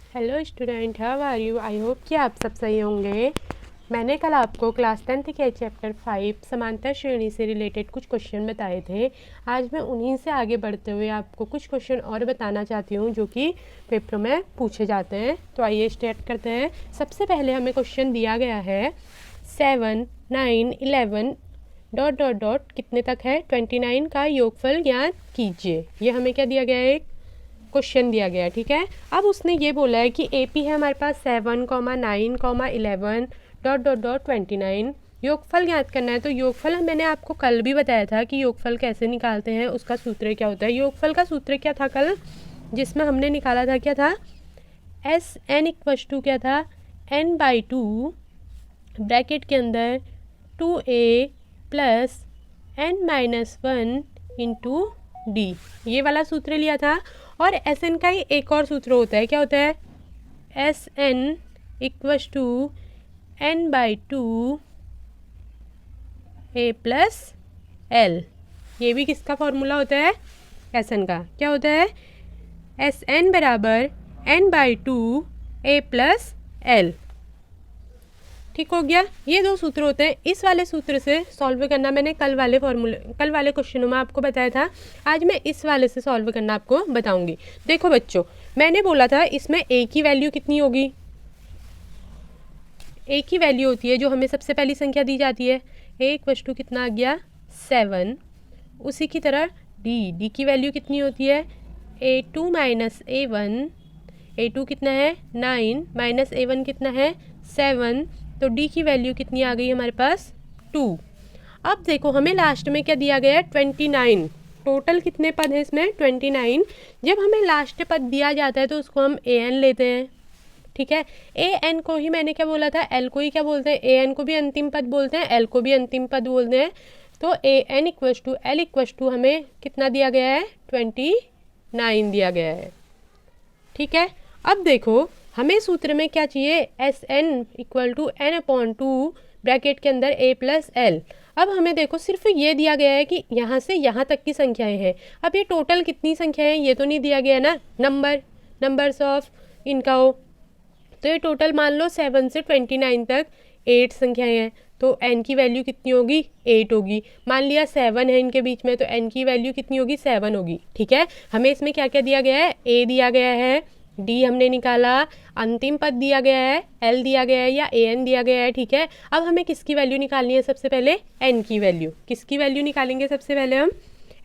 Hello student, how are you. I hope कि आप सब सही होंगे। मैंने कल आपको क्लास 10th के चैप्टर 5 समांतर श्रेणी से रिलेटेड कुछ क्वेश्चन बताए थे। आज मैं उन्हीं से आगे बढ़ते हुए आपको कुछ क्वेश्चन और बताना चाहती हूँ जो कि पेपर में पूछे जाते हैं। तो आइए स्टार्ट करते हैं। सबसे पहले हमें क्वेश्चन दिया गया है 7, 9, 11 ... कितने तक है 29 का योगफल ज्ञात कीजिए। ये हमें क्या दिया गया है, एक क्वेश्चन दिया गया है। ठीक है, अब उसने ये बोला है कि AP है हमारे पास 7, 9, 11 ... 29 योगफल ज्ञात करना है। तो योगफल मैंने आपको कल भी बताया था कि योगफल कैसे निकालते हैं, उसका सूत्र क्या होता है। योगफल का सूत्र क्या था कल, जिसमें हमने निकाला था, क्या था, SN इक्वस टू क्या था, n/2 ब्रैकेट के अंदर 2A plus n-1 into D, ये वाला सूत्र लिया था। और SN का ही एक और सूत्र होता है, क्या होता है, SN equals to n/2 A plus L। ये भी किसका फॉर्मूला होता है, SN का। क्या होता है, SN बराबर n/2 A प्लस L। ठीक हो गया। ये दो सूत्र होते हैं। इस वाले सूत्र से सॉल्व करना मैंने कल वाले क्वेश्चनों में आपको बताया था। आज मैं इस वाले से सॉल्व करना आपको बताऊंगी। देखो बच्चों, मैंने बोला था इसमें A की वैल्यू कितनी होगी। A की वैल्यू होती है जो हमें सबसे पहली संख्या दी जाती है, A इक्वस टू कितना आ गया 7। उसी की तरह D की वैल्यू कितनी होती है, A2 माइनस A1। A2 कितना है 9 माइनस A1 कितना है 7। तो D की वैल्यू कितनी आ गई हमारे पास 2। अब देखो हमें लास्ट में क्या दिया गया है 29। टोटल कितने पद हैं इसमें 29। जब हमें लास्ट पद दिया जाता है तो उसको हम AN लेते हैं। ठीक है, AN को ही मैंने क्या बोला था, L को ही क्या बोलते हैं, AN को भी अंतिम पद बोलते हैं, L को भी अंतिम पद बोलते हैं। तो AN equals to L equals to हमें कितना दिया गया है 29 दिया गया है। ठीक है, अब देखो हमें सूत्र में क्या चाहिए, SN equal to n/2 bracket के अंदर A प्लस L। अब हमें देखो सिर्फ ये दिया गया है कि यहाँ से यहाँ तक की संख्याएं हैं। अब ये टोटल कितनी संख्याएं हैं ये तो नहीं दिया गया ना, नंबर्स ऑफ इनका हो। तो ये टोटल मान लो 7 से 29 तक 8 संख्याएं हैं। तो n की वैल्यू कितनी होगी 8 होगी। मान लिया 7 है इनके बीच में, तो n की वैल्यू कितनी होगी 7 होगी। ठीक है, हमें इसमें क्या क्या दिया गया है, A दिया गया है, D हमने निकाला, अंतिम पद दिया गया है, L दिया गया है या AN दिया गया है। ठीक है, अब हमें किसकी वैल्यू निकालनी है, सबसे पहले n की वैल्यू। किसकी वैल्यू निकालेंगे सबसे पहले हम,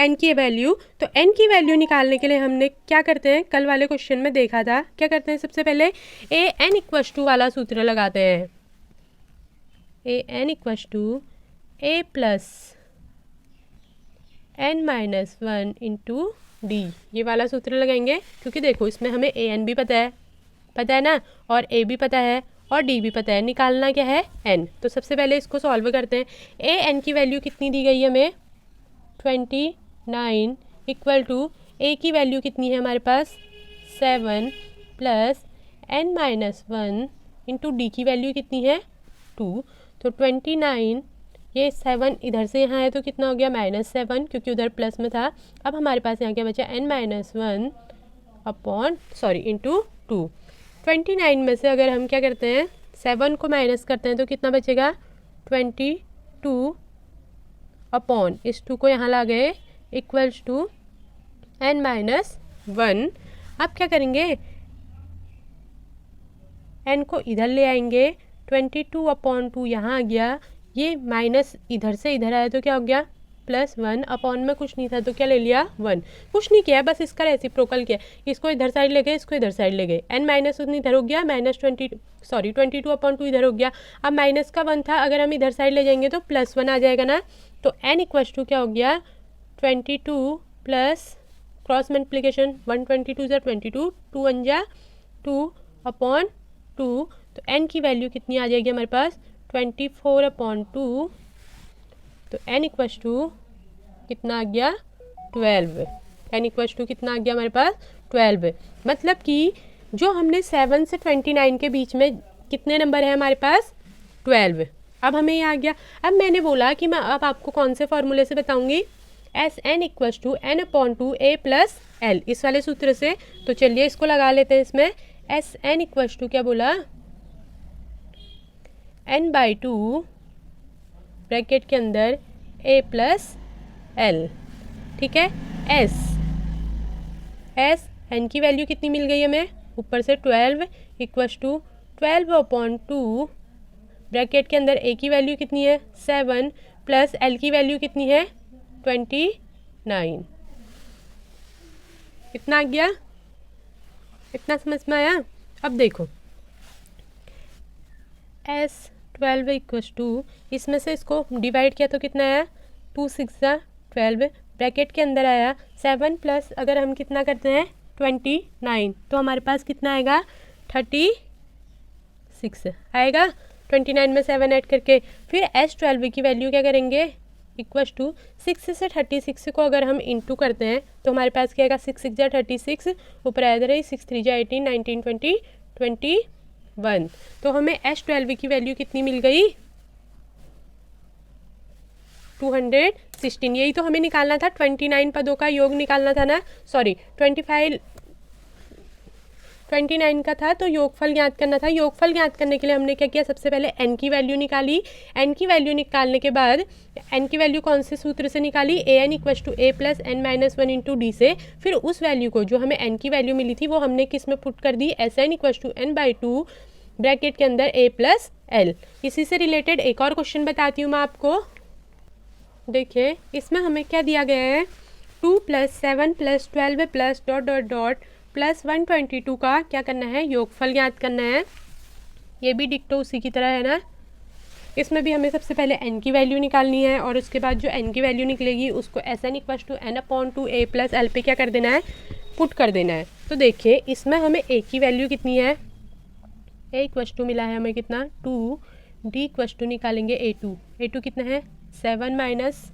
n की वैल्यू। तो n की वैल्यू निकालने के लिए हमने क्या करते हैं, कल वाले क्वेश्चन में देखा था, क्या करते हैं, सबसे पहले AN इक्वस टू वाला सूत्र लगाते हैं। AN equals to A plus n-1 into D, ये वाला सूत्र लगाएंगे। क्योंकि देखो इसमें हमें AN भी पता है ना, और A भी पता है और D भी पता है। निकालना क्या है N। तो सबसे पहले इसको सॉल्व करते हैं। AN की वैल्यू कितनी दी गई है हमें 29 इक्वल टू A की वैल्यू कितनी है हमारे पास 7 प्लस n-1 इंटू D की वैल्यू कितनी है 2। तो 29, ये 7 इधर से यहाँ है तो कितना हो गया -7, क्योंकि उधर प्लस में था। अब हमारे पास यहाँ क्या बचा n-1 अपॉन इंटू 2। 29 में से अगर हम क्या करते हैं 7 को माइनस करते हैं तो कितना बचेगा 22 अपॉन इस 2 को यहाँ ला गए इक्वल्स टू n-1। अब क्या करेंगे, n को इधर ले आएंगे, 22 अपॉन 2 यहाँ आ गया, ये माइनस इधर से इधर आया तो क्या हो गया +1। अपॉन में कुछ नहीं था तो क्या ले लिया 1। कुछ नहीं किया, बस इसका रेसिप्रोकल किया, इसको इधर साइड ले गए, इसको इधर साइड ले गए। n-1 इधर हो गया, -22 अपॉन 2 इधर हो गया। अब माइनस का 1 था, अगर हम इधर साइड ले जाएंगे तो +1 आ जाएगा ना। तो n इक्वस टू क्या हो गया 22 प्लस क्रॉस मल्टीप्लिकेशन 1 22 = 22, 2 1 = 2 अपॉन 2। तो n की वैल्यू कितनी आ जाएगी हमारे पास 24 अपॉन 2। तो n इक्वस टू कितना आ गया 12। n इक्वस टू कितना आ गया हमारे पास 12। मतलब कि जो हमने 7 से 29 के बीच में कितने नंबर है हमारे पास 12। अब हमें ये आ गया। अब मैंने बोला कि मैं अब आपको कौन से फॉर्मूले से बताऊंगी, SN equals to n/2 A plus L, इस वाले सूत्र से। तो चलिए इसको लगा लेते हैं इसमें। एस एन इक्वल्स टू क्या बोला, n/2 ब्रैकेट के अंदर a प्लस एल, ठीक है। एस एन की वैल्यू कितनी मिल गई हमें, ऊपर से 12 इक्वल्स टू 12/2 ब्रैकेट के अंदर a की वैल्यू कितनी है 7 प्लस l की वैल्यू कितनी है 29। इतना आ गया, इतना समझ में आया। अब देखो S12 इक्वल्स टू, इसमें से इसको डिवाइड किया तो कितना आया 2 6 12 ब्रैकेट के अंदर आया 7 प्लस अगर हम कितना करते हैं 29 तो हमारे पास कितना आएगा 36 आएगा। 29 में 7 ऐड करके फिर S12 की वैल्यू क्या करेंगे इक्वल्स टू 6 से 36 को अगर हम इंटू करते हैं तो हमारे पास क्या आएगा 6 6 जा 36, ऊपर आया रही 6 3 जा 18 19 20 21। तो हमें S12 की वैल्यू कितनी मिल गई 216। यही तो हमें निकालना था, 29 पदों का योग निकालना था ना, सॉरी 29 का था तो योगफल ज्ञात करना था। योगफल ज्ञात करने के लिए हमने क्या किया, सबसे पहले n की वैल्यू निकाली। n की वैल्यू निकालने के बाद n की वैल्यू कौन से सूत्र से निकाली, an equals to a plus n minus 1 into D से। फिर उस वैल्यू को जो हमें n की वैल्यू मिली थी वो हमने किस में पुट कर दी, Sn equals to n/2 bracket के अंदर a प्लस एल। इसी से रिलेटेड एक और क्वेश्चन बताती हूँ मैं आपको। देखिए इसमें हमें क्या दिया गया है 2 + 7 + 12 plus dot dot dot plus 122 का क्या करना है योगफल ज्ञात करना है। ये भी डिक्टो उसी की तरह है ना, इसमें भी हमें सबसे पहले n की वैल्यू निकालनी है और उसके बाद जो n की वैल्यू निकलेगी उसको Sn equals to n/2 a plus L पे क्या कर देना है पुट कर देना है। तो देखिए इसमें हमें a की वैल्यू कितनी है, a इक्वल्स टू मिला है हमें कितना 2, d इक्वल्स टू निकालेंगे a2 कितना है 7 माइनस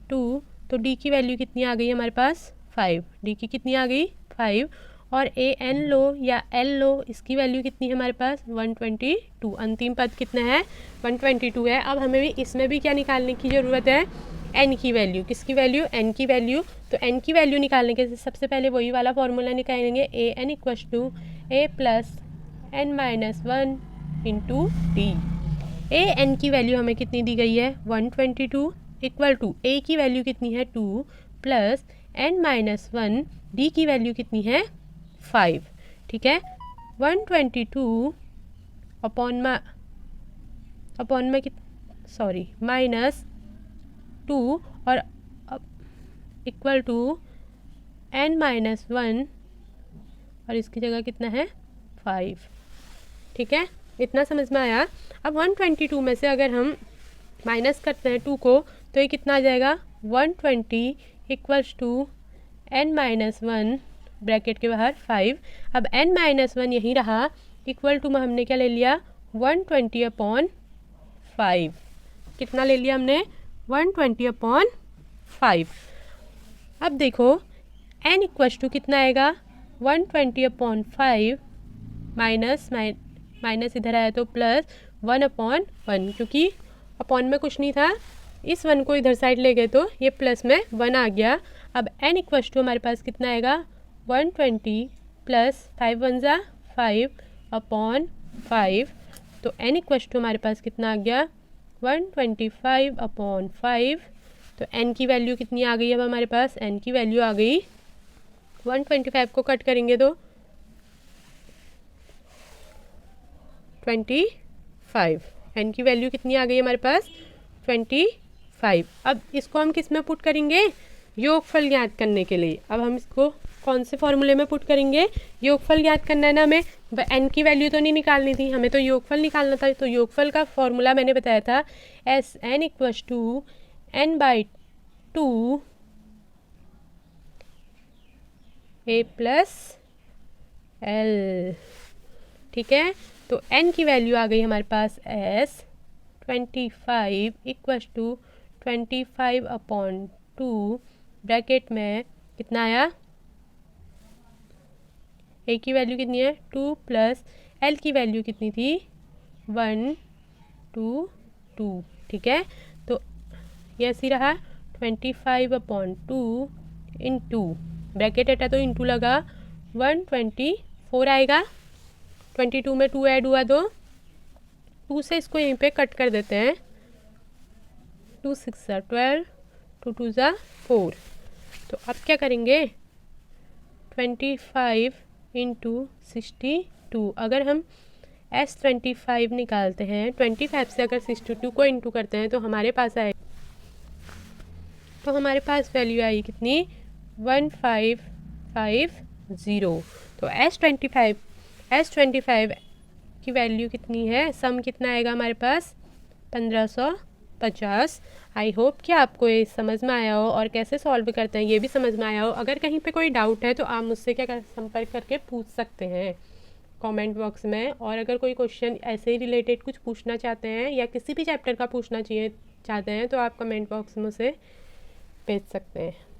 2, तो d की वैल्यू कितनी आ गई हमारे पास 5, d की कितनी आ गई 5 और an लो या l लो इसकी वैल्यू कितनी है हमारे पास 122। अंतिम पद कितना है 122 है। अब हमें भी इसमें भी क्या निकालने की ज़रूरत है n की वैल्यू, किसकी वैल्यू n की वैल्यू। तो n की वैल्यू निकालने के सबसे पहले वही वाला फॉर्मूला निकालेंगे an equals to a plus n minus 1 into D. an की वैल्यू हमें कितनी दी गई है 122 इक्वल टू a की वैल्यू कितनी है 2 प्लस n माइनस 1, d की वैल्यू कितनी है 5, ठीक है। 122 अपॉन में सॉरी माइनस 2 और इक्वल टू n माइनस 1 और इसकी जगह कितना है 5, ठीक है। इतना समझ में आया। अब 122 में से अगर हम माइनस करते हैं 2 को तो ये कितना आ जाएगा 120 equals to n minus 1 bracket के बाहर 5। अब n माइनस 1 यहीं रहा, इक्वल टू में हमने क्या ले लिया 120/5। कितना ले लिया हमने 120/5। अब देखो n इक्वल्स टू कितना आएगा 120/5 माइनस इधर आया तो प्लस 1/1, क्योंकि अपॉन में कुछ नहीं था, इस 1 को इधर साइड ले गए तो ये प्लस में 1 आ गया। अब n इक्वल्स टू हमारे पास कितना आएगा 120 प्लस 5 1 जा 5/5। तो n इक्वल्स टू हमारे पास कितना आ गया 125/5। तो n की वैल्यू कितनी आ गई अब हमारे पास, n की वैल्यू आ गई 125 को कट करेंगे तो 25। n की वैल्यू कितनी आ गई हमारे पास 25। अब इसको हम किस में पुट करेंगे योगफल ज्ञात करने के लिए। अब हम इसको कौन से फॉर्मूले में पुट करेंगे, योगफल ज्ञात करना है ना हमें, n की वैल्यू तो नहीं निकालनी थी, हमें तो योगफल निकालना था। तो योगफल का फॉर्मूला मैंने बताया था Sn equals to n/2 a plus L, ठीक है। तो n की वैल्यू आ गई हमारे पास 25 इक्वल्स टू 25/2 ब्रैकेट में कितना आया, a की वैल्यू कितनी है 2 प्लस l की वैल्यू कितनी थी 122, ठीक है। तो ये ऐसी रहा 25/2 इंटू ब्रैकेट हटा तो इंटू लगा 124 आएगा। 22 में 2 ऐड हुआ 2, 2 से इसको यहीं पे कट कर देते हैं। 2 6 12, 2 2 4। तो अब क्या करेंगे, 25 इंटू 62। अगर हम S25 निकालते हैं, 25 से अगर 62 को इंटू करते हैं तो हमारे पास वैल्यू आई कितनी, 1550। तो S25 की वैल्यू कितनी है, सम कितना आएगा हमारे पास, 1550। आई होप कि आपको ये समझ में आया हो और कैसे सॉल्व करते हैं ये भी समझ में आया हो। अगर कहीं पे कोई डाउट है तो आप मुझसे संपर्क करके पूछ सकते हैं कमेंट बॉक्स में। और अगर कोई क्वेश्चन ऐसे ही रिलेटेड कुछ पूछना चाहते हैं या किसी भी चैप्टर का पूछना चाहते हैं तो आप कमेंट बॉक्स में उसे भेज सकते हैं।